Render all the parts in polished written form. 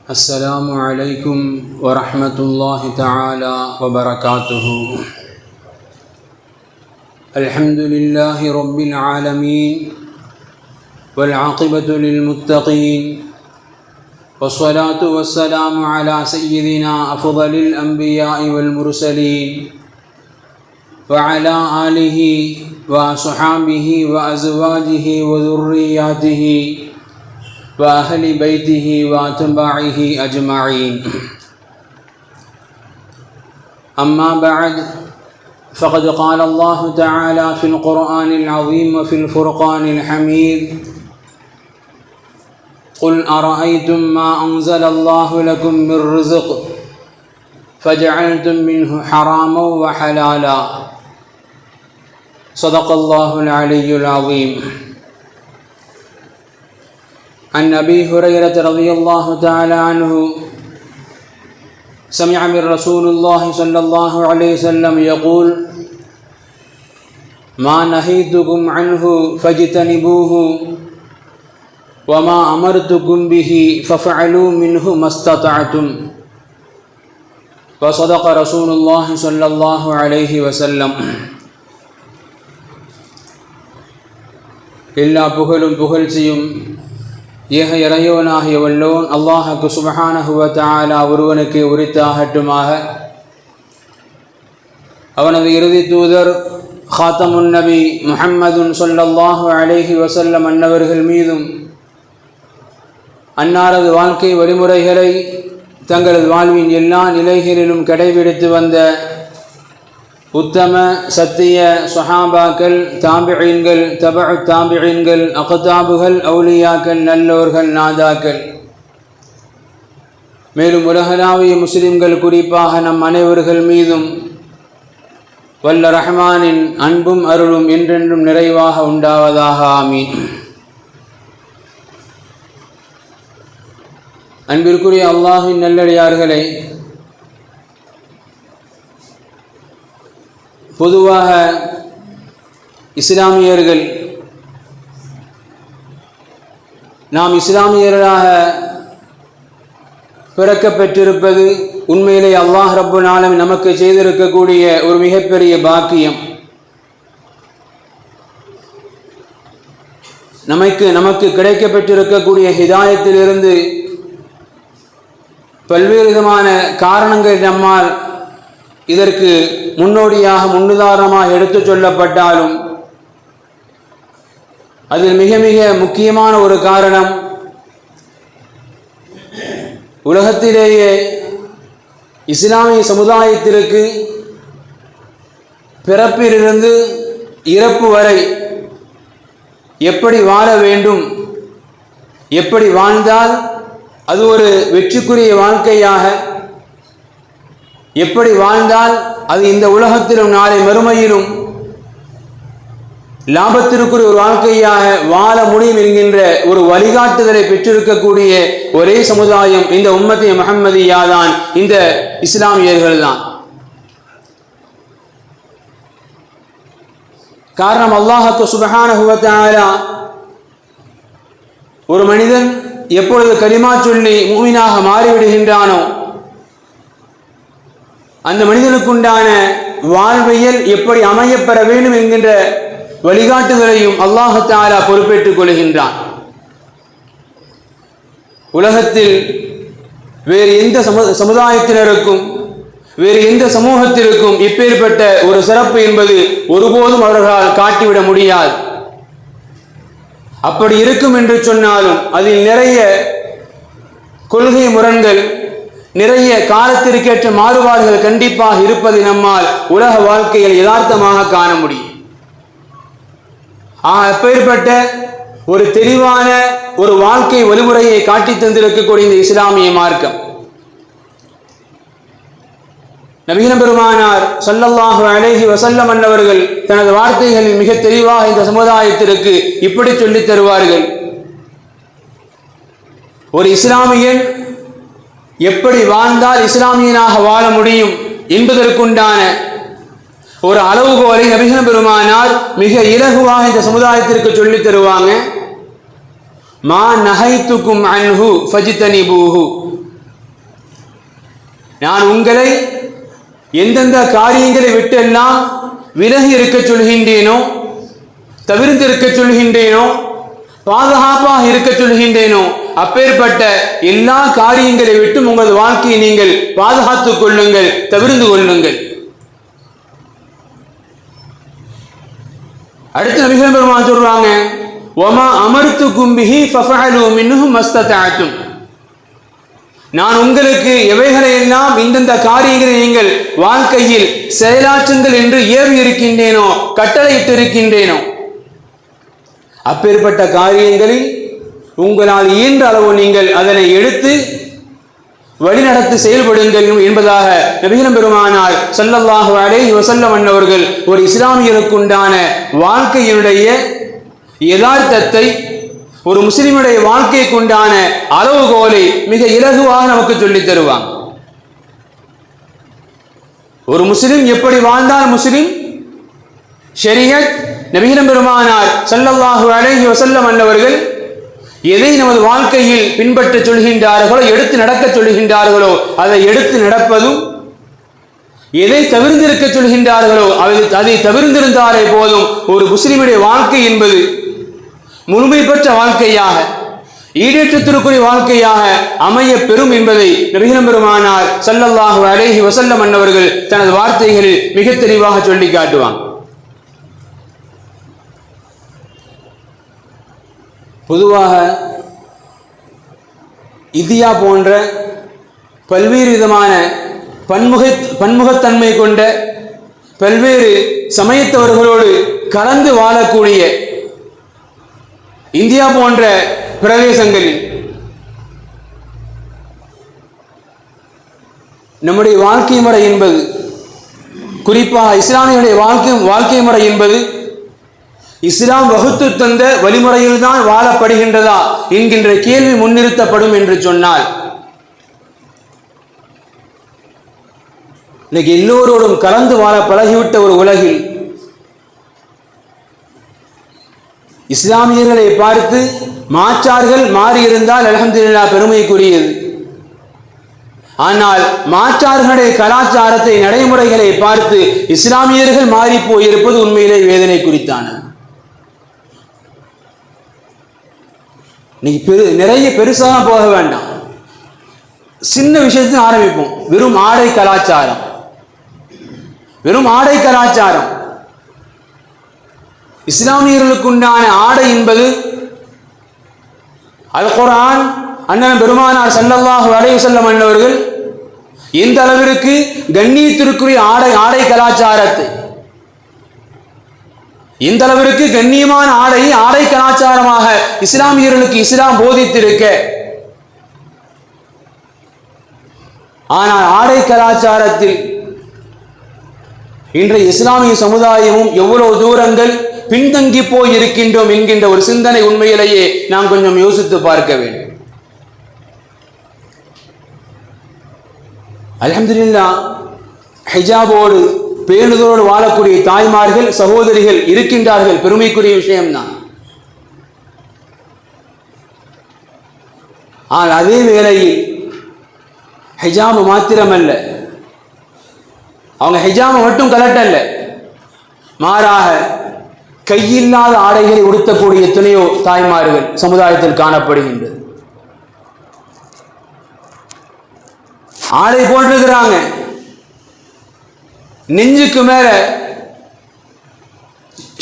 السلام عليكم ورحمة الله تعالى وبركاته. الحمد لله رب العالمين والعاقبة للمتقين والصلاة والسلام على سيدنا أفضل الأنبياء والمرسلين وعلى آله وصحابه وأزواجه وذرياته وأهل بيته وأتباعه أجمعين. أما بعد، فقد قال الله تعالى في القرآن العظيم وفي الفرقان الحميد: قل أرأيتم ما أنزل الله لكم من رزق فجعلتم منه حراما وحلالا. صدق الله العلي العظيم. عن أبي هريرة رضي الله تعالى عنه سمع من رسول الله صلى الله عليه وسلم يقول: ما نهيتكم عنه فاجتنبوه وما أمرتكم به ففعلوا منه ما استطعتم. وصدق رسول الله صلى الله عليه وسلم. எல்லா புகழும் புகழ்ச்சியும் ஏக இறைவனாகிய வல்லோன் அல்லாஹுக்கு சுப்ஹானஹு வ தஆலா ஒருவனுக்கு உரித்தாகட்டுமாக. அவனது இறுதி தூதர் ஹாத்தமுன் நபி முஹம்மதுன் ஸல்லல்லாஹு அலைஹி வஸல்லம் அன்னவர்கள் மீதும் அன்னாரது வாழ்க்கை வழிமுறைகளை தங்களது வாழ்வின் எல்லா நிலைகளிலும் கடைபிடித்து வந்த உத்தம சத்திய ஸஹாபாக்கள், தாபிஈன்கள், தபஉ தாபிஈன்கள், அக்தாபுகள், அவுலியாக்கள், நல்லோர்கள், நாதாக்கள், மேலும் உலகளாவிய முஸ்லிம்கள் குறிப்பாக நம் அனைவர்கள் மீதும் வல்ல ரஹ்மானின் அன்பும் அருளும் என்றென்றும் நிறைவாக உண்டாவதாக. ஆமீன். அன்பிற்குரிய அல்லாஹ்வின் நல்லடியார்களே, பொதுவாக இஸ்லாமியர்கள் நாம் இஸ்லாமியர்களாக பிறக்கப்பெற்றிருப்பது உண்மையிலே அல்லாஹ் ரப்புல் ஆலமீன் நமக்கு செய்திருக்கக்கூடிய ஒரு மிகப்பெரிய பாக்கியம். நமக்கு கிடைக்கப்பெற்றிருக்கக்கூடிய ஹிதாயத்திலிருந்து பல்வேறு விதமான காரணங்கள் நம்மால் இதற்கு முன்னோடியாக முன்னுதாரணமாக எடுத்துச் சொல்லப்பட்டாலும் அதில் மிக மிக முக்கியமான ஒரு காரணம், உலகத்திலேயே இஸ்லாமிய சமுதாயத்திற்கு பிறப்பிலிருந்து இறப்பு வரை எப்படி வாழ வேண்டும், எப்படி வாழ்ந்தால் அது ஒரு வெற்றிக்குரிய வாழ்க்கையாக, எப்படி வாழ்ந்தால் அது இந்த உலகத்திலும் நாளை மறுமையிலும் லாபத்திற்குரிய ஒரு வாழ்க்கையாக வாழ முடியும் என்கின்ற ஒரு வழிகாட்டுதலை பெற்றிருக்கக்கூடிய ஒரே சமுதாயம் இந்த உம்மத்தி முஹம்மதியா தான், இந்த இஸ்லாமியர்கள் தான். காரணம், அல்லாஹ் சுப்ஹானஹு வ தஆலா ஒரு மனிதன் எப்பொழுது கலிமா சொல்லி முஃமினாக மாறிவிடுகின்றானோ அந்த மனிதனுக்குண்டான வாழ்வியல் எப்படி அமையப்பெற வேண்டும் என்கின்ற வழிகாட்டுதலையும் அல்லாஹ் தஆலா பொறுப்பேற்றுக் கொள்கின்றான். உலகத்தில் வேறு எந்த சமுதாயத்தினருக்கும் வேறு எந்த சமூகத்திற்கும் இப்பேற்பட்ட ஒரு சிறப்பு என்பது ஒருபோதும் அவர்களால் காட்டிவிட முடியாது. அப்படி இருக்கும் என்று சொன்னாலும் அதில் நிறைய கொள்கை முரண்கள், நிறைய காலத்திற்கேற்ற மாறுபாடுகள் கண்டிப்பாக இருப்பதை நம்மால் உலக வாழ்க்கையில் யதார்த்தமாக காண முடியும். அப்பேற்பட்ட ஒரு தெளிவான ஒரு வாழ்க்கை வழிமுறையை காட்டி தந்திருக்கக்கூடிய இந்த இஸ்லாமிய மார்க்கம், நபிகள் பெருமானார் ஸல்லல்லாஹு அலைஹி வஸல்லம் அன்னவர்கள் தனது வார்த்தைகளில் மிக தெளிவாக இந்த சமுதாயத்திற்கு இப்படி சொல்லித் தருவார்கள்: ஒரு இஸ்லாமியன் எப்படி வாழ்ந்தால் இஸ்லாமியனாக வாழ முடியும் என்பதற்குண்டான ஒரு அளவுகோலை நபிகள் பெருமானார் மிக இலகுவாக இந்த சமுதாயத்திற்கு சொல்லித் தருவாங்க. மா நஹைத்துக்கும் அன்ஹு ஃபஜ்தனிபூஹு, நான் உங்களை எந்தெந்த காரியங்களை விட்டெல்லாம் விலகி இருக்க சொல்கின்றேனோ, தவிர்த்து இருக்க சொல்கின்றேனோ, பாதுகாப்பாக இருக்க சொல்கின்றேனோ, அப்பேற்பட்ட எல்லா காரியங்களை விட்டும் உங்கள் வாழ்க்கையை நீங்கள் பாதுகாத்துக் கொள்ளுங்கள், தவிர்த்து கொள்ளுங்கள். அடுத்து நபிகள் பெருமான் சொல்றாங்க, வமா அமர்த்துக்கும் பிஹி ஃபஃஅலு மின்ஹு மஸ்ததஅதும். நான் உங்களுக்கு எவைகளை எல்லாம் இந்தந்த காரியங்களை நீங்கள் வாழ்க்கையில் செயலாற்றுங்கள் என்று ஏவி இருக்கின்றேனோ, கட்டளையிட்டு இருக்கின்றேனோ, அப்பேற்பட்ட காரியங்களில் உங்களால் இயன்ற அளவு நீங்கள் அதனை எடுத்து வழிநடத்தி செயல்படுங்கள் என்பதாக நபிகள் பெருமானார் ஸல்லல்லாஹு அலைஹி வஸல்லம் அவர்கள் ஒரு இஸ்லாமியருக்குண்டான வாழ்க்கையினுடைய யதார்த்தத்தை, ஒரு முஸ்லிமுடைய வாழ்க்கைக்கு உண்டான அளவுகோலை மிக இலகுவாக நமக்கு சொல்லித் தருவாங்க. ஒரு முஸ்லிம் எப்படி வாழ்ந்தால் முஸ்லிம், ஷரியத், நபிகள் பெருமானார் ஸல்லல்லாஹு அலைஹி வஸல்லம் அவர்கள் எதை நமது வாழ்க்கையில் பின்பற்ற சொல்கின்றார்களோ, எடுத்து நடக்க சொல்கின்றார்களோ அதை எடுத்து நடப்பதும், எதை தவிர்த்திருக்க சொல்கின்றார்களோ அதை தவிர்த்திருந்தாலே போதும் ஒரு முஸ்லிமுடைய வாழ்க்கை என்பது முழுமை பெற்ற வாழ்க்கையாக, ஈடேற்றத்திற்குரிய வாழ்க்கையாக அமைய பெறும் என்பதை நபிகள் பெருமானார் ஸல்லல்லாஹு அலைஹி வஸல்லம் அவர்கள் தனது வார்த்தைகளில் மிக தெளிவாக சொல்லி காட்டுவாங்க. பொதுவாக இந்தியா போன்ற பல்வேறு விதமான பன்முகத்தன்மை கொண்ட பல்வேறு சமயத்தவர்களோடு கலந்து வாழக்கூடிய இந்தியா போன்ற பிரதேசங்களில் நம்முடைய வாழ்க்கை முறை என்பது, குறிப்பாக இஸ்லாமியர்களுடைய வாழ்க்கை முறை என்பது இஸ்லாம் வகுத்து தந்த வழிமுறையில் தான் வாழப்படுகின்றதா என்கின்ற கேள்வி முன்னிறுத்தப்படும் என்று சொன்னால், இன்னைக்கு எல்லோரோடும் கலந்து வாழ பழகிவிட்ட ஒரு உலகில் இஸ்லாமியர்களை பார்த்து மாற்றார்கள் மாறியிருந்தால் அல்ஹம்துலில்லாஹ் பெருமைக்குரியது. ஆனால் மாற்றார்களுடைய கலாச்சாரத்தை, நடைமுறைகளை பார்த்து இஸ்லாமியர்கள் மாறி போயிருப்பது உண்மையிலே வேதனை குறித்தானது. இன்னைக்கு நிறைய பெருசாக போக வேண்டாம், சின்ன விஷயத்தையும் ஆரம்பிப்போம். வெறும் ஆடை கலாச்சாரம், வெறும் ஆடை கலாச்சாரம். இஸ்லாமியர்களுக்குண்டான ஆடை என்பது அல் குர்ஆன், அண்ணன் பெருமானார் ஸல்லல்லாஹு அலைஹி வஸல்லம் அவர்கள் எந்த அளவிற்கு கண்ணியத்திற்குரிய ஆடை கலாச்சாரத்தை, எந்த அளவிற்கு கண்ணியமான ஆடை கலாச்சாரமாக இஸ்லாமியர்களுக்கு இஸ்லாம் போதித்திருக்க, ஆனால் ஆடை கலாச்சாரத்தில் இன்றைய இஸ்லாமிய சமுதாயமும் எவ்வளவு தூரங்கள் பின்தங்கி போய் இருக்கின்றோம் என்கின்ற ஒரு சிந்தனை உண்மையிலேயே நாம் கொஞ்சம் யோசித்து பார்க்க வேண்டும். அல்ஹம்துலில்லாஹ் ஹிஜாபோடு பேணுதலோடு வாழக்கூடிய தாய்மார்கள், சகோதரிகள் இருக்கின்றார்கள், பெருமைக்குரிய விஷயம்தான். ஆனால் அதே வேளையில் ஹிஜாபு மாத்திரமல்ல, அவங்க ஹிஜாபை மட்டும் கலட்டல்ல, மாறாக கையில்லாத ஆடைகளை உடுத்தக்கூடிய எத்தனையோ தாய்மார்கள் சமுதாயத்தில் காணப்படுகின்றது. ஆடை போட்டிருக்கிறாங்க, நெஞ்சுக்கு மேல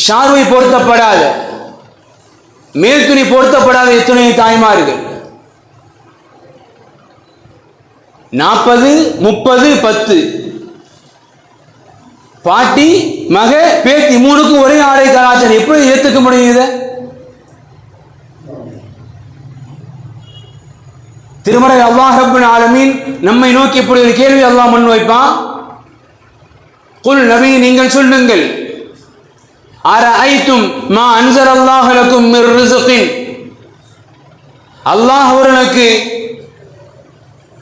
ஷார்வை பொருத்தப்படாத, மேல் துணி பொருத்தப்படாத எத்தனையோ தாய்மார்கள் 40, 30, 10 பாட்டி, மக, பேத்தி 3க்கும் ஒரே ஆடை கலாச்சாரம். எப்படி ஏத்துக்க முடியும் இதை? திருமறை அல்லாஹ் ரப்பல் ஆலமீன் நம்மை நோக்கி இப்படி ஒரு கேள்வி அல்லாஹ் முன் வைப்பான். குல், நபி நீங்கள் சொல்லுங்கள், அரஐத்தும் மா அன்ஸலல்லாஹு லக்கும் மிர் ரிஸ்கின், அல்லாஹ் அவர்களுக்கு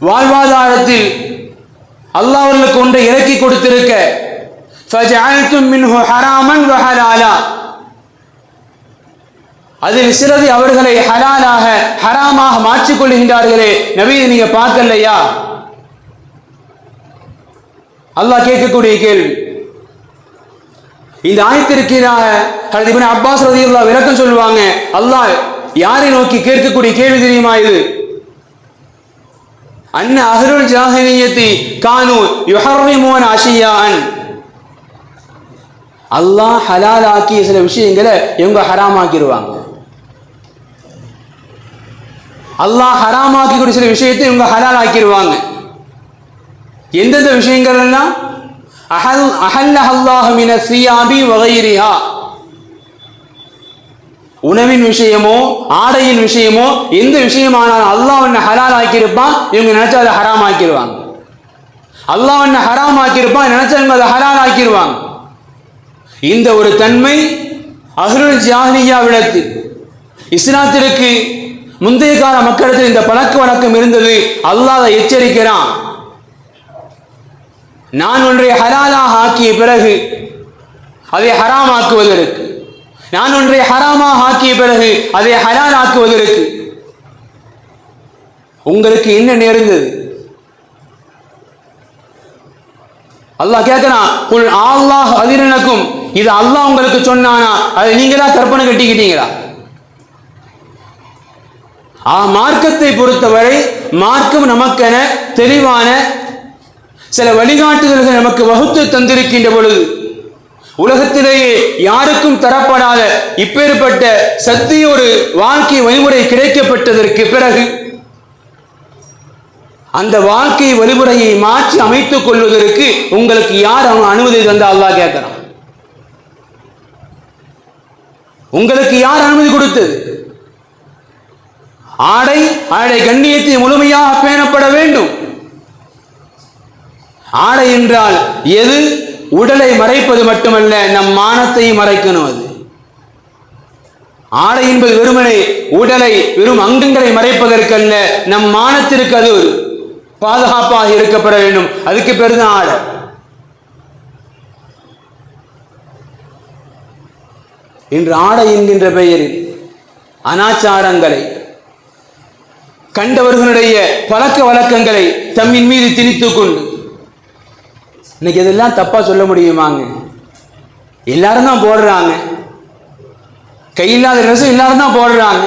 வாழ்வாதாரத்தில் அல்லாஹ் அவர்களுக்கு ஒன்றை இறக்கி கொடுத்திருக்க, ஃபஜஅல்தும் மின்ஹு ஹராமன் வ ஹலாலா, அதில் சிலதை அவர்களை ஹலாலாக ஹராமாக மாற்றிக் கொள்கின்றார்களே, நபி நீங்க பார்க்கலையா? அல்லாஹ் கேட்கக்கூடிய கேள்வி. இந்த ஆயத்திற்கு ஹஜ்ரத் இப்னு அப்பாஸ் ரலியல்லாஹு விளக்கம் சொல்லுவாங்க. அல்லாஹ் யாரை நோக்கி கேட்கக்கூடிய கேள்வி தெரியுமா இது? அன்ன அஹ்லுல் ஜாஹிலிய்யத்தி கானு யுஹர்ரிமூன அஷியான். அல்லாஹ் ஹலால் ஆக்கிய சில விஷயங்களை இவங்க ஹராமாக்கிடுவாங்க. அல்லாஹ் ஹராமாக்கக்கூடிய சில விஷயத்தை இவங்க ஹலால் ஆக்கிடுவாங்க. எந்தெந்த விஷயங்கள் எல்லாம்? அஹல்லஹல்லாஹு மினஸ் ஸியாபி வ கைரிஹா. உணவின் விஷயமோ ஆடையின் விஷயமோ எந்த விஷயமானாலும் அல்லாஹ் என்ன ஹலால் ஆக்கியிருப்பான், இவங்க நினைச்சா அதை ஹராம் ஆக்கிடுவாங்க. அல்லாஹ் என்ன ஹராம் ஆக்கியிருப்பான், நினைச்சா இவங்க அதை ஹலால் ஆக்கிடுவாங்க. இந்த ஒரு தன்மை அஹ்லுல் ஜாஹிலிய்யாவிடத்தில், இஸ்லாத்திற்கு முந்தைய கால மக்களிடத்தில் இந்த பழக்க வழக்கம் இருந்தது. அல்லாஹ் அதை எச்சரிக்கிறான். நான் ஒன்றை ஹலாலாக ஆக்கிய பிறகு அதை ஹராம் ஆக்குவதற்கு, நான் ஒன்றை ஹராமாக ஆக்கிய பிறகு அதை ஹலால் ஆக்குவதற்கு உங்களுக்கு என்ன நேர்ந்தது? அல்லாஹ் கேட்கிறான், குல் அல்லாஹ் அதிரனக்கும். இது அல்லாஹ் உங்களுக்கு சொன்னானா, அதை நீங்களா கற்பனை கட்டிக்கிட்டீங்களா? மார்க்கத்தை பொறுத்தவரை மார்க்கம் நமக்கென தெளிவான சில வழிகாட்டுதல்கள் நமக்கு வகுத்து தந்திருக்கின்ற பொழுது, உலகத்திலேயே யாருக்கும் தரப்படாத இப்பேற்பட்ட சத்திய ஒரு வாழ்க்கை வழிமுறை கிடைக்கப்பட்டதற்கு பிறகு அந்த வாழ்க்கை வழிமுறையை மாற்றி அமைத்துக் கொள்வதற்கு உங்களுக்கு யார் அனுமதி தந்த? அல்லாஹ் கேட்கிறான். உங்களுக்கு யார் அனுமதி கொடுத்தது? ஆடை கண்ணியத்தை முழுமையாக பேணப்பட வேண்டும். ஆடை என்றால் எது? உடலை மறைப்பது மட்டுமல்ல, நம் மானத்தையும் மறைக்கணும். அது ஆடை என்பது வெறுமனே உடலை வெறும் அங்கங்களை மறைப்பதற்கல்ல, நம் மானத்திற்கு அது ஒரு பாதுகாப்பாக இருக்கப்பட வேண்டும். அதுக்கு பேர் தான் ஆடை. இன்று ஆடை என்கின்ற பெயரில் அனாச்சாரங்களை, கண்டவர்களுடைய பழக்க வழக்கங்களை தம்மின் மீது திணித்துக் கொண்டு, இன்னைக்கு இதெல்லாம் தப்பா சொல்ல முடியுமாங்க? எல்லாரும் தான் போடுறாங்க. கையில்லாத ட்ரெஸ் எல்லாரும் தான் போடுறாங்க.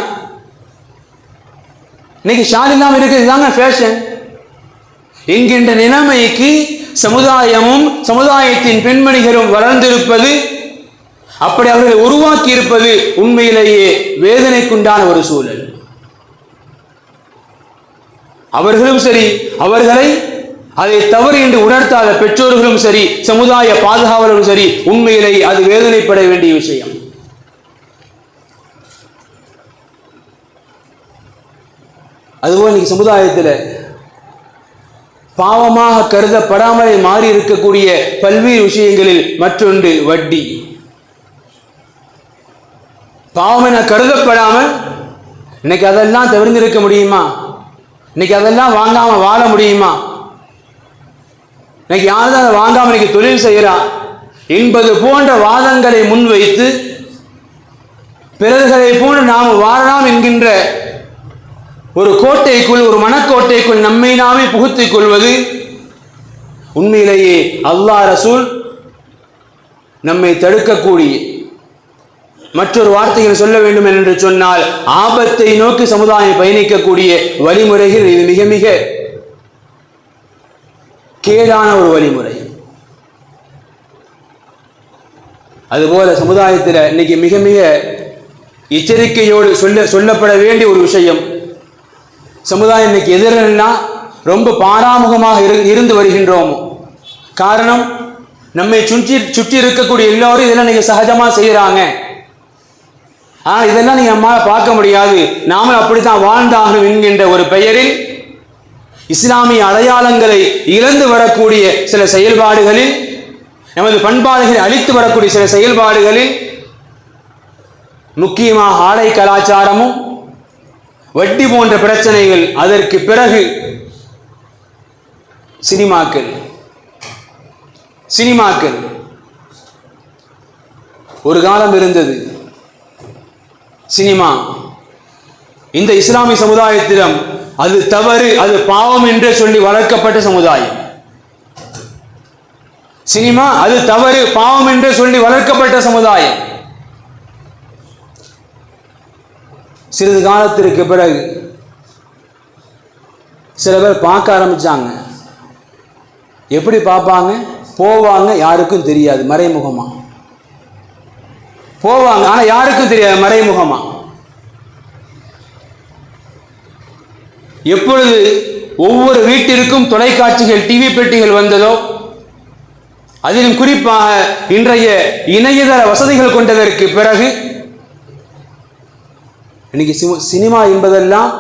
இன்னைக்கு ஷால் இல்லாம இருக்குது, இதுதாங்க ஃபேஷன் என்கின்ற நிலைமைக்கு சமுதாயமும் சமுதாயத்தின் பெண்மணிகளும் வளர்ந்திருப்பது, அப்படி அவர்களை உருவாக்கி இருப்பது உண்மையிலேயே வேதனைக்குண்டான ஒரு சூழல். அவர்களும் சரி, அவர்களை அதை தவறு என்று உணர்த்தாத பெற்றோர்களும் சரி, சமுதாய பாதுகாவலரும் சரி, உண்மையிலேயே அது வேதனைப்பட வேண்டிய விஷயம். அதுபோல் இன்னைக்கு சமுதாயத்தில் பாவமாக கருதப்படாமலே மாறி இருக்கக்கூடிய பல்வேறு விஷயங்களில் மற்றொன்று வட்டி. பாவம் என கருதப்படாமல் இன்னைக்கு அதெல்லாம் தவிர்த்திருக்க முடியுமா? இன்னைக்கு அதெல்லாம் வாங்காம வாழ முடியுமா? இன்னைக்கு யாரும் அதை வாங்காம இன்னைக்கு தொழில் செய்யறான் என்பது போன்ற வாதங்களை முன்வைத்து பிறர்களை போன்று நாம் வாழலாம் என்கின்ற ஒரு கோட்டைக்குள், ஒரு மனக்கோட்டைக்குள் நம்மை நாமே புகுத்திக் கொள்வது உண்மையிலேயே அல்லாஹ் ரசூல் நம்மை தடுக்கக்கூடிய, மற்றொரு வார்த்தைகள் சொல்ல வேண்டும் என்று சொன்னால், ஆபத்தை நோக்கி சமுதாயம் பயணிக்கக்கூடிய வழிமுறைகள் இது மிக மிக கேடான ஒரு வழிமுறை. அதுபோல சமுதாயத்தில் இன்னைக்கு மிக மிக எச்சரிக்கையோடு சொல்லப்பட வேண்டிய ஒரு விஷயம், சமுதாயம் இன்னைக்கு எதிரெல்லாம் ரொம்ப பாராமுகமாக இருந்து வருகின்றோம். காரணம், நம்மை சுற்றி இருக்கக்கூடிய எல்லோரும் இதெல்லாம் நீங்க சகஜமா செய்யறாங்க, இதெல்லாம் நீங்க நம்மால பார்க்க முடியாது, நாமளும் அப்படித்தான் வாழ்ந்தாகணும் என்கின்ற ஒரு பெயரில் இஸ்லாமிய அடையாளங்களை இழந்து வரக்கூடிய சில செயல்பாடுகளில், நமது பண்பாடுகளை அழித்து வரக்கூடிய சில செயல்பாடுகளில் முக்கியமாக ஆடை கலாச்சாரமும் வட்டி போன்ற பிரச்சனைகள், அதற்கு பிறகு சினிமாக்கள் ஒரு காலம் இருந்தது. சினிமா இந்த இஸ்லாமிய சமுதாயத்திடம் அது தவறு, அது பாவம் என்று சொல்லி வளர்க்கப்பட்ட சமுதாயம். சினிமா அது தவறு, பாவம் என்று சொல்லி வளர்க்கப்பட்ட சமுதாயம். சிறிது காலத்திற்கு பிறகு சில பேர் பார்க்க ஆரம்பிச்சாங்க. எப்படி பார்ப்பாங்க? போவாங்க, யாருக்கும் தெரியாது, மறைமுகமா போவாங்க, ஆனா யாருக்கும் தெரியாது, மறைமுகமா. எப்பொழுது ஒவ்வொரு வீட்டிற்கும் தொலைக்காட்சிகள், டிவி பெட்டிகள் வந்ததோ, அதிலும் குறிப்பாக இன்றைய இணையதள வசதிகள் கொண்டதற்கு பிறகு இன்னைக்கு சினிமா என்பதெல்லாம்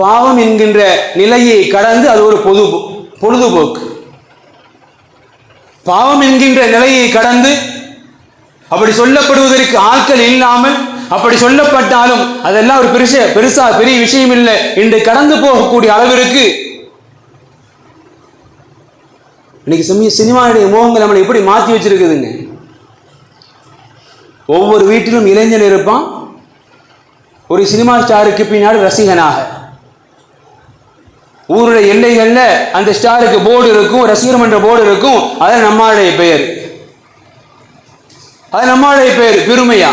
பாவம் என்கின்ற நிலையை கடந்து அது ஒரு பொழுதுபோக்கு. பாவம் என்கின்ற நிலையை கடந்து அப்படி சொல்லப்படுவதற்கு ஆட்கள் இல்லாமல், அப்படி சொல்லப்பட்டாலும் அதெல்லாம் ஒரு பெரிய விஷயம் இல்லை என்று கடந்து போகக்கூடிய அளவிற்கு இன்னைக்கு சினிமாவுடைய மோகங்கள் நம்மளை எப்படி மாற்றி வச்சிருக்குதுங்க. ஒவ்வொரு வீட்டிலும் இளைஞன் இருப்பான், ஒரு சினிமா ஸ்டாருக்கு பின்னாடி ரசிகனாக. ஊருடைய எல்லைகளில் அந்த ஸ்டாருக்கு போர்டு இருக்கும், ரசிகர் மன்ற போர்டு இருக்கும், அதில் நம்மளுடைய பெயர், அது நம்மளுடைய பெயர் பெருமையா.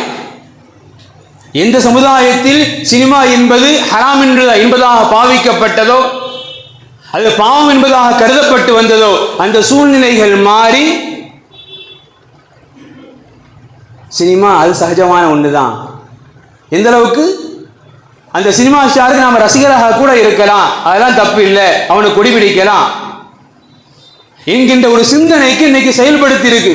எந்த சமுதாயத்தில் சினிமா என்பது ஹராம் என்பதாக பாவிக்கப்பட்டதோ, அது பாவம் என்பதாக கருதப்பட்டு வந்ததோ, அந்த சூழ்நிலைகள் மாறி சினிமா அது சகஜமான ஒன்றுதான். எந்த அளவுக்கு அந்த சினிமா ஸ்டாருக்கு நாம ரசிகராக கூட இருக்கலாம், அதெல்லாம் தப்பு இல்லை, அவனுக்கு கொடி பிடிக்கலாம் என்கின்ற ஒரு சிந்தனைக்கு இன்னைக்கு செயல்படுத்தி இருக்கு.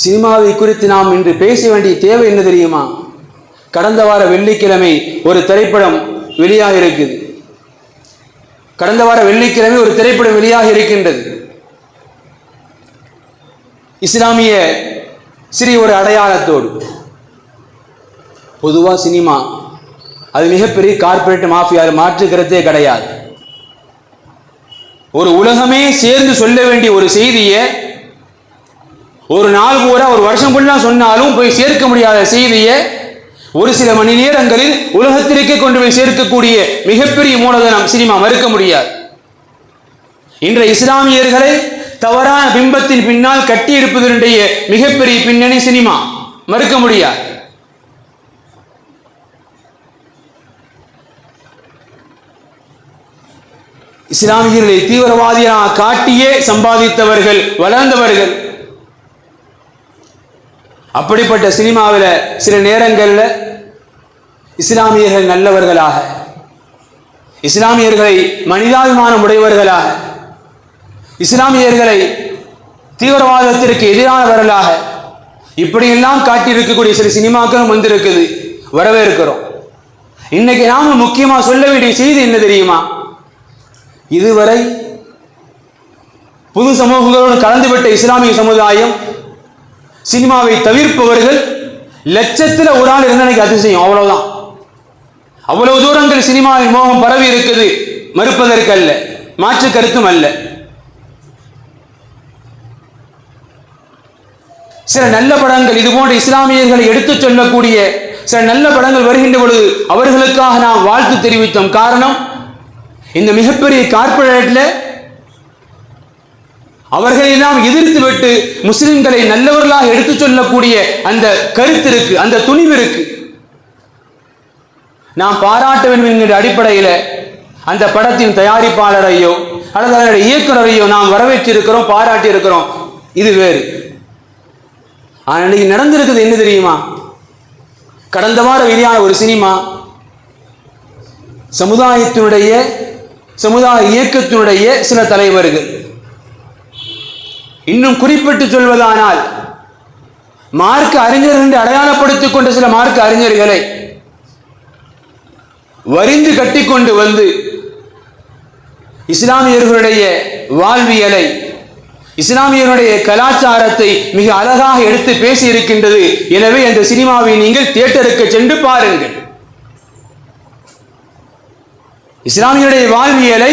சினிமாவை குறித்து நாம் இன்று பேச வேண்டிய தேவை என்ன தெரியுமா? கடந்த வார வெள்ளிக்கிழமை ஒரு திரைப்படம் வெளியாக இருக்குது. கடந்த வார வெள்ளிக்கிழமை ஒரு திரைப்படம் வெளியாக இருக்கின்றது. இஸ்லாமிய சிறிய ஒரு அடையாளத்தோடு. பொதுவாக சினிமா அது மிகப்பெரிய கார்பரேட் மாஃபியா, மாற்றுக்கிறதே கிடையாது. ஒரு உலகமே சேர்ந்து சொல்ல வேண்டிய ஒரு செய்தியை ஒரு நாள் பூரா, ஒரு வருஷம் ஃபுல்லா சொன்னாலும் போய் சேர்க்க முடியாத செய்தியை ஒரு சில மணி நேரங்களில் உலகத்திற்கே கொண்டு போய் சேர்க்கக்கூடிய மிகப்பெரிய மூலதனம் சினிமா, மறுக்க முடியாது. இன்றைய இஸ்லாமியர்களை தவறான பிம்பத்தின் பின்னால் கட்டி இருப்பதனுடைய மிகப்பெரிய பின்னணி சினிமா, மறுக்க முடியாது. இஸ்லாமியர்களை தீவிரவாதியாக காட்டியே சம்பாதித்தவர்கள், வளர்ந்தவர்கள். அப்படிப்பட்ட சினிமாவில் சில நேரங்களில் இஸ்லாமியர்கள் நல்லவர்களாக, இஸ்லாமியர்களை மனிதாபிமானம் உடையவர்களாக, இஸ்லாமியர்களை தீவிரவாதத்திற்கு எதிரானவர்களாக இப்படியெல்லாம் காட்டியிருக்கக்கூடிய சில சினிமாக்களும் வந்திருக்குது, வரவேற்கிறோம். இன்னைக்கு நாம முக்கியமா சொல்ல வேண்டிய செய்தி என்ன தெரியுமா? இதுவரை புது சமூகங்களோடு கலந்துவிட்ட இஸ்லாமிய சமுதாயம் சினிமாவை தவிர்ப்பவர்கள் லட்சத்தில் ஒரு ஆள் இருந்த அதிசயம், அவ்வளவுதான். அவ்வளவு தூரங்கள் சினிமாவின் மோகம் பரவி இருக்குது, மறுப்பதற்கு அல்ல, மாற்று கருத்தும் அல்ல. சில நல்ல படங்கள், இது போன்ற இஸ்லாமியர்களை எடுத்துச் சொல்லக்கூடிய சில நல்ல படங்கள் வருகின்ற பொழுது அவர்களுக்காக நாம் வாழ்த்து தெரிவித்தோம். காரணம், இந்த மிகப்பெரிய கார்ப்பரேட்ல அவர்களை நாம் எதிர்த்து விட்டு முஸ்லிம்களை நல்லவர்களாக எடுத்துச் சொல்லக்கூடிய அந்த கருத்து இருக்கு, அந்த துணிவு இருக்கு. நாம் பாராட்ட வேண்டும் என்கிற அடிப்படையில் அந்த படத்தின் தயாரிப்பாளரையோ அல்லது அதனுடைய இயக்குநரையோ நாம் வரவேற்றிருக்கிறோம், பாராட்டி இருக்கிறோம், இது வேறு. ஆனால் இன்னைக்கு நடந்திருக்குது என்ன தெரியுமா? கடந்த வார வெளியான ஒரு சினிமா சமுதாய இயக்கத்தினுடைய சில தலைவர்கள், இன்னும் குறிப்பிட்டு சொல்வதானால் மார்க்க அறிஞர்கள் என்று அடையாளப்படுத்திக் கொண்ட சில மார்க்க அறிஞர்களை வரிந்து கட்டிக்கொண்டு வந்து இஸ்லாமியர்களுடைய வாழ்வியலை, இஸ்லாமியருடைய கலாச்சாரத்தை மிக அழகாக எடுத்து பேசி இருக்கின்றது. எனவே அந்த சினிமாவை நீங்கள் தியேட்டருக்கு சென்று பாருங்கள். இஸ்லாமியருடைய வாழ்வியலை,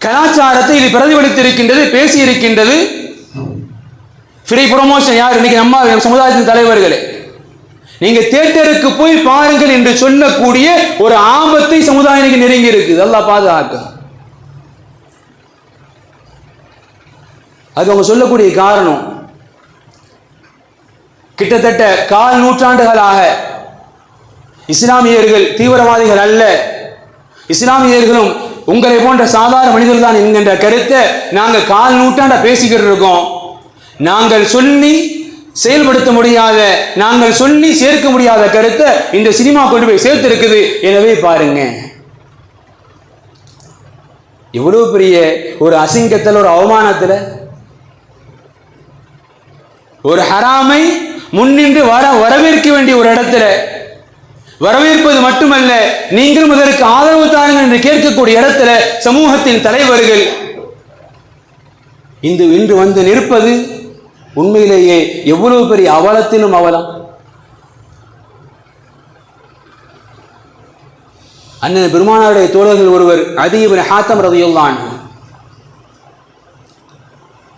கலாச்சாரத்தை இது பிரதிபலித்திருக்கின்றது, பேசி இருக்கின்றது. ஃப்ரீ ப்ரொமோஷன் யார்? இன்னைக்கு நம்ம சமுதாயத்தின் தலைவர்களே, நீங்க தியேட்டருக்கு போய் பாருங்கள் என்று சொல்லக்கூடிய ஒரு ஆபத்தை சமுதாயம் நெருங்கி இருக்குது. அல்லாஹ் பாதுகாக்க. அது அவங்க சொல்லக்கூடிய காரணம், கிட்டத்தட்ட 4 நூற்றாண்டுகளாக இஸ்லாமியர்கள் தீவிரவாதிகள் அல்ல, இஸ்லாமியர்களும் உங்களை போன்ற சாதாரண மனிதர்கள் தான் என்கின்ற கருத்தை நாங்கள் 4 நூற்றாண்டா பேசிக்கிட்டு இருக்கோம். நாங்கள் சொல்லி செயல்படுத்த முடியாத, நாங்கள் சொல்லி சேர்க்க முடியாத கருத்தை இந்த சினிமா கொண்டு போய் சேர்த்து இருக்குது. எனவே பாருங்க, எவ்வளவு பெரிய ஒரு அசிங்கத்தில், ஒரு அவமானத்தில், ஒரு ஹராமை முன்னின்று வரவேற்க வேண்டிய ஒரு இடத்துல, வரவேற்பது மட்டுமல்ல நீங்களும் அதற்கு ஆதரவு தாருங்கள் என்று கேட்கக்கூடிய இடத்துல சமூகத்தின் தலைவர்கள் இன்று வந்து நிற்பது உண்மையிலேயே எவ்வளவு பெரிய அவலத்திலும் அவலம். அண்ணன் பெருமானாருடைய தோழர்கள் ஒருவர் அதி இப்னு ஹாத்தம் ரலியல்லாஹு அன்ஹு,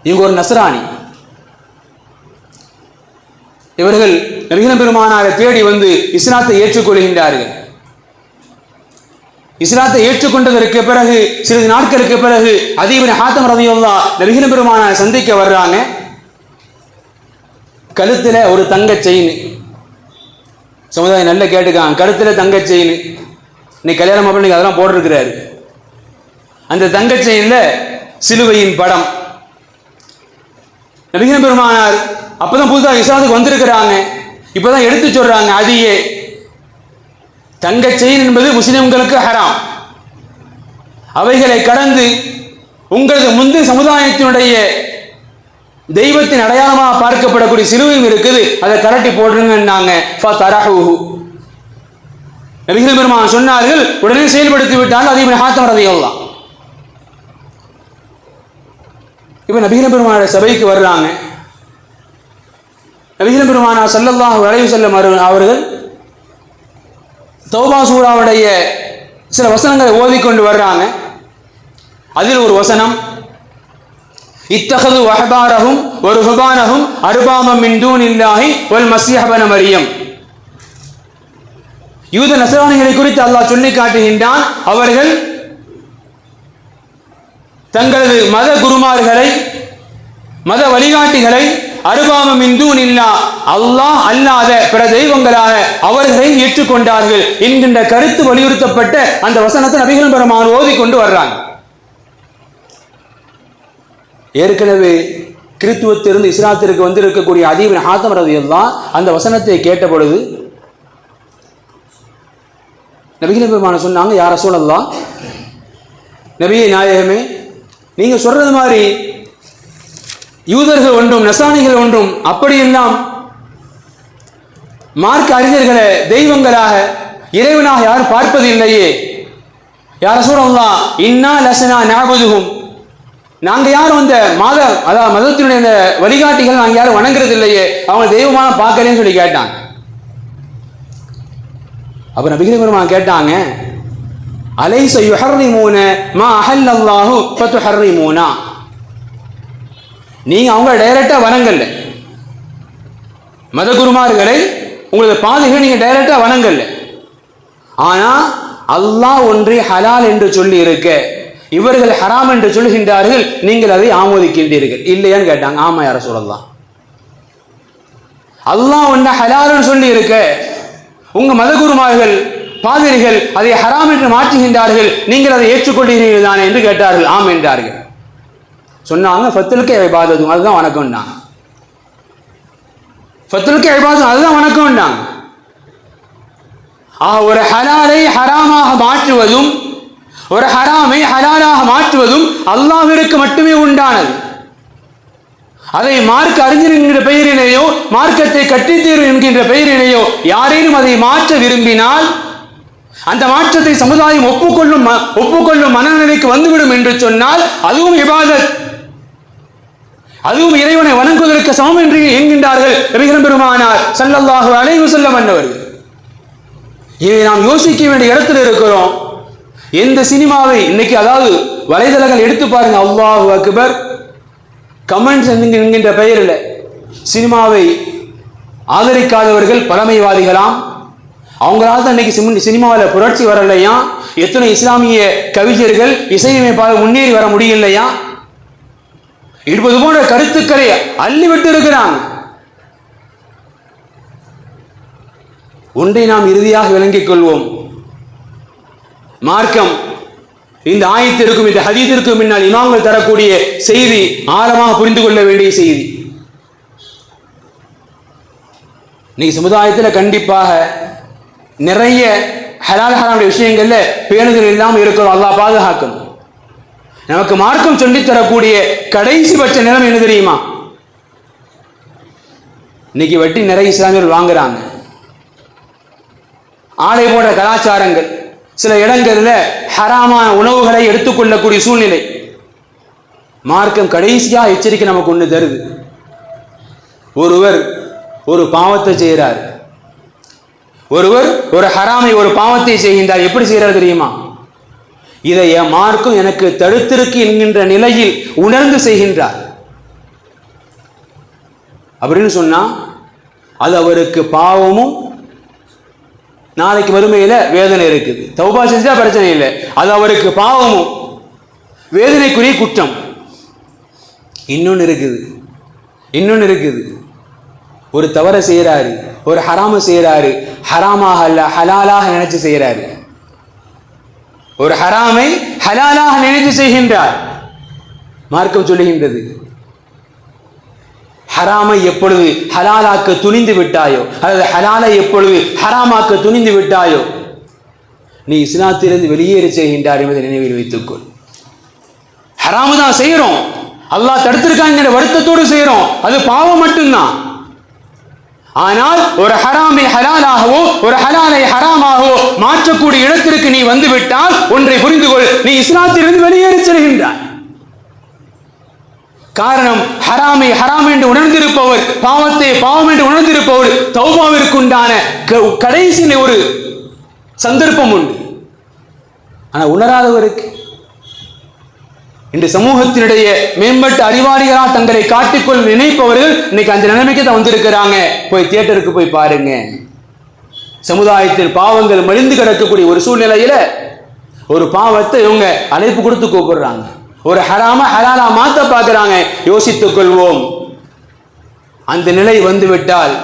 இவங்க ஒரு நஸ்ரானி. இவர்கள் நபிகள் பெருமானாரை தேடி வந்து இஸ்லாத்தை ஏற்றுக்கொள்கின்றார்கள். இஸ்லாத்தை ஏற்றுக்கொண்டதற்கு பிறகு சிறிது நாட்களுக்கு பிறகு அதி இப்னு ஹாத்தம் ரலியல்லாஹு அன்ஹு நபிகள் பெருமானாரை சந்திக்க வர்றாங்க. கழுத்துல ஒரு தங்க செயின், சமுதாயம் நல்ல கேட்டுக்காங்க, கழுத்துல தங்க செயின், இன்னைக்கு கல்யாணம் பண்ணி அதெல்லாம் போட்டிருக்கிறாரு. அந்த தங்க செயின்ல சிலுவையின் படம். நபிகள் பெருமானார் அப்பதான் புதுசாக இஸ்லாத்துக்கு வந்திருக்கிறாங்க, இப்பதான் எடுத்து சொல்றாங்க, அதியே தங்க செயின் என்பது முஸ்லிம்களுக்கு ஹராம், அவைகளை கடந்து உங்களது முந்தைய சமுதாயத்தினுடைய தெய்வத்தின் அடையாளமாக பார்க்கப்படக்கூடிய சிலுவையும் இருக்குது, அதை கரட்டி போடுறீங்கன்னாங்க. நபிகள் பெருமான் சொன்னார்கள், உடனே செயல்படுத்தி விட்டால் அதி இப்னு ஹாத்தம் ரலியல்லாஹு அன்ஹு. இப்ப நபிகள் பெருமானுடைய சபைக்கு வர்றாங்க. நபிகள் பெருமானார் ஸல்லல்லாஹு அலைஹி வஸல்லம் அவர்கள் தௌபா சூராவுடைய சில வசனங்களை ஓதிக்கொண்டு வர்றாங்க. அதில் ஒரு வசனம், இத்தகது வஹபாரஹும் வருஹபானஹும் அர்பாமம் மின் தூனில்லாஹி வல் மஸீஹ் இப்னு மரியம். யூத நஸ்ரானிகளை குறித்து அல்லாஹ் சொல்லி காட்டுகின்றான், அவர்கள் தங்களது மத குருமார்களை, மத வழிகாட்டிகளை அர்பாமம் மின் தூனில்லாஹ், அல்லாஹ் அல்லாத பிற தெய்வங்களாக அவர்களை ஏற்றுக்கொண்டார்கள் என்கின்ற கருத்து வலியுறுத்தப்பட்ட அந்த வசனத்தை நபிகள் பெருமான் ஓதிக்கொண்டு வர்றாங்க. ஏற்கனவே கிறித்துவத்திலிருந்து இஸ்லாத்திற்கு வந்திருக்கக்கூடிய அதி இப்னு ஹாத்தம் ரலியல்லாஹு அன்ஹு அந்த வசனத்தை கேட்ட பொழுது நபிகள் பெருமான் சொன்னாங்க, யா ரசூலல்லாஹ், நபியே நாயகமே, நீங்க சொல்றது மாதிரி யூதர்கள் ஒன்றும் நஸ்ரானிகள் ஒன்றும் அப்படியெல்லாம் மார்க்க அறிஞர்களை தெய்வங்களாக இறைவனாக யாரும் பார்ப்பதில்லையே. யா ரசூலல்லாஹ், இன்னா லஸ்னா நஅபுதுஹும், நாங்க யாரும் அந்த மதத்தினுடைய அந்த வழிகாட்டிகள் நாங்க யாரும் வணங்குறது இல்லையே, அவங்க தெய்வமான பார்க்கலன்னு சொல்லி கேட்டாங்க. அப்ப நபிகள் பெருமான் கேட்டாங்க, அலைஸ யுஹர்ரிமூன மா அஹல்லல்லாஹு ஃபதுஹர்ரிமூனா, நீங்க அவங்க டைரக்டா வணங்கல்ல, மத குருமார்களை உங்களது பாதைகளை நீங்க டைரக்டா வணங்கல்ல, ஆனா அல்லாஹ் ஒன்றே ஹலால் என்று சொல்லி இருக்க இவர்கள் ஹராம் என்று சொல்கின்றார்கள், நீங்கள் அதை ஆமோதிக்கின்றீர்கள் இல்லையான்னு கேட்டாங்க. ஆமா யா ரசூலல்லாஹ், அல்லாஹ் ஒன்றை ஹலால்னு சொல்லி இருக்க உங்க மதகுருமார்கள் பாதிரிகள் அதை ஹராம் என்று மாற்றுகின்றார்கள், நீங்கள் அதை ஏற்றுக்கொள்கிறீர்கள் தானே என்று கேட்டார்கள். ஆம் என்றார்கள். சொன்னாங்க, ஃபத்துலுக்கு இபாதத்தும், அதுதான் வணக்கம்னாங்க. ஃபத்துலுக்கு இபாதத்தும், அதுதான் வணக்கம்னாங்க. ஒரு ஹலாலை ஹராமாக மாற்றுவதும் ஒரு ஹராமை ஹலாலாக மாற்றுவதும் அல்லாஹ்விற்கு மட்டுமே உண்டானது. அதை மார்க்க அறிஞர் என்கிற பெயரிலேயோ மார்க்கத்தை கட்டித்தீர்வு என்கின்ற பெயரிலேயோ யாரேனும் அதை மாற்ற விரும்பினால் அந்த மாற்றத்தை சமுதாயம் ஒப்புக்கொள்ளும் மனநிலைக்கு வந்துவிடும் என்று சொன்னால் அதுவும் இபாதத், அதுவும் இறைவனை வணங்குவதற்கு சமம் என்று என்கின்றார்கள் நபிகள் பெருமானார் ஸல்லல்லாஹு அலைஹி வஸல்லம் அவர்கள். இதை நாம் யோசிக்க வேண்டிய இடத்தில் இருக்கிறோம். எந்த சினிமாவை இன்னைக்கு, அதாவது வலைதளங்கள் எடுத்து பாருங்க, அல்லாஹு அக்பர் கமெண்ட்ஸ் என்கின்ற பெயரில் சினிமாவை ஆதரிக்காதவர்கள் பழமைவாதிகளாம். அவங்களால தான் இன்னைக்கு சினிமாவில் புரட்சி வரலையா, எத்தனை இஸ்லாமிய கவிஞர்கள் இசையமைப்பாளர் முன்னேறி வர முடியலையா, இருப்பது போன்ற கருத்துக்களை அள்ளிவிட்டு இருக்கிறாங்க. ஒன்றை நாம் இறுதியாக விளங்கிக் கொள்வோம். மார்க்கம் இந்த ஆயத்திற்கும் இந்த ஹதீஸிற்கும் முன்னால் இமாம்கள் தரக்கூடிய செய்தி ஆழமாக புரிந்து கொள்ள வேண்டிய செய்தி. இன்னைக்கு சமுதாயத்தில் கண்டிப்பாக நிறைய ஹலால் ஹராமுடைய விஷயங்கள்ல பேணுதல் இல்லாமல் இருக்கிறோம். அல்லாஹ் பாதுகாக்கணும். நமக்கு மார்க்கம் சொல்லித் தரக்கூடிய கடைசி பட்ச நிலைமை என்ன தெரியுமா? இன்னைக்கு வட்டி நிறைய இஸ்லாமியர்கள் வாங்குறாங்க. ஆடை போன்ற கலாச்சாரங்கள், சில இடங்களில் ஹராமான உணவுகளை எடுத்துக்கொள்ளக்கூடிய சூழ்நிலை. மார்க்கம் கடைசியாக எச்சரிக்கை நமக்கு ஒன்று தருது. ஒருவர் ஒரு பாவத்தை செய்கிறார், ஒருவர் ஒரு ஹராமை ஒரு பாவத்தை செய்கின்றார். எப்படி செய்கிறார் தெரியுமா? இதை மார்க்கம் எனக்கு தடுத்திருக்கு என்கின்ற நிலையில் உணர்ந்து செய்கின்றார். அப்படின்னு சொன்னா அது அவருக்கு பாவமும், நாளைக்கு மறுமையில வேதனை இருக்குது. தௌபா செஞ்சா பிரச்சனை இல்லை, அது அவருக்கு பாவமும் வேதனைக்குரிய குற்றம். இன்னொன்னு இருக்குது, ஒரு தவறை செய்யறாரு, ஒரு ஹராம செய்யறாரு, ஹராமாக அல்ல ஹலாலாக நினைச்சு செய்யறாரு. ஒரு ஹராமை ஹலாலாக நினைத்து செய்கின்றார். மார்க்கம் சொல்லுகின்றது, ஹராமை எப்பொழுது ஹலாலாக்க துணிந்து விட்டாயோ, அல்லது ஹலாலை எப்பொழுது ஹராமாக்க துணிந்து விட்டாயோ, நீ இஸ்லாத்திலிருந்து வெளியேறி செய்கின்றார் என்பதை நினைவில் வைத்துக்கொள். ஹராமு தான் செய்யறோம், அல்லாஹ் தடுத்திருக்காங்கிற வருத்தத்தோடு செய்யறோம், அது பாவம் மட்டும்தான். ஆனால் ஒரு ஹராமை ஹலாலாகவோ ஒரு ஹலாலை ஹராமாகவோ மாற்றக்கூடிய இடத்திற்கு நீ வந்து விட்டால் ஒன்றை புரிந்து கொள், நீ இஸ்லாத்திலிருந்து வெளியேறி செல்கின்றாய். காரணம், ஹராமை ஹராம் என்று உணர்ந்திருப்பவர், பாவத்தை பாவம் என்று உணர்ந்திருப்பவர் தௌபாவிற்குண்டான கடைசி ஒரு சந்தர்ப்பம் உண்டு. ஆனால் உணராதவருக்கு, இந்த சமூகத்தினுடைய மேம்பட்ட அறிவாளிகளாக தங்களை காட்டிக்கொள் நினைப்பவர்கள் இன்னைக்கு அந்த நிலைமைக்கு தான் வந்திருக்கிறாங்க. போய் தியேட்டருக்கு போய் பாருங்க. சமுதாயத்தில் பாவங்கள் மலிந்து கிடக்கக்கூடிய ஒரு சூழ்நிலையில ஒரு பாவத்தை இவங்க அழைப்பு கொடுத்து கூப்பிடுறாங்க, ஒரு ஹராம ஹலாலா மாத்த பார்க்கிறாங்க. யோசித்துக் கொள்வோம். அந்த நிலை வந்துவிட்டால்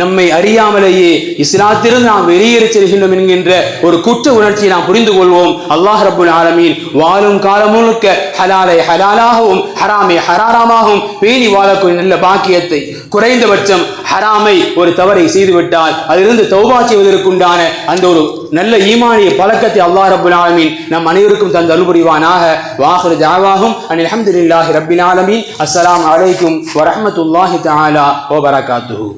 நம்மை அறியாமலேயே இஸ்லாத்திலிருந்து நாம் வெளியேறி செல்கின்றோம் என்கின்ற ஒரு குற்ற உணர்ச்சியை நாம் புரிந்து கொள்வோம். அல்லாஹ் ரப்புல் ஆலமீன் வாழும் காலம் முழுக்க ஹலாலை ஹலாலாகவும் ஹராமை ஹராமாகவும் பேணி வாழக்கூடிய நல்ல பாக்கியத்தை, குறைந்தபட்சம் ஹராமை ஒரு தவறை செய்துவிட்டால் அதிலிருந்து தௌபா செய்வதற்குண்டான அந்த ஒரு நல்ல ஈமானிய பழக்கத்தை அல்லாஹ் ரப்புல் ஆலமீன் நம் அனைவருக்கும் தந்து அருள்புரிவானாக. வாஹிரு தஅவாஹும் அனில் ஹம்துலில்லாஹி ரப்பில் ஆலமீன். அஸ்ஸலாமு அலைக்கும் வரஹ்மத்துல்லாஹி தஆலா வ பரகாத்துஹு.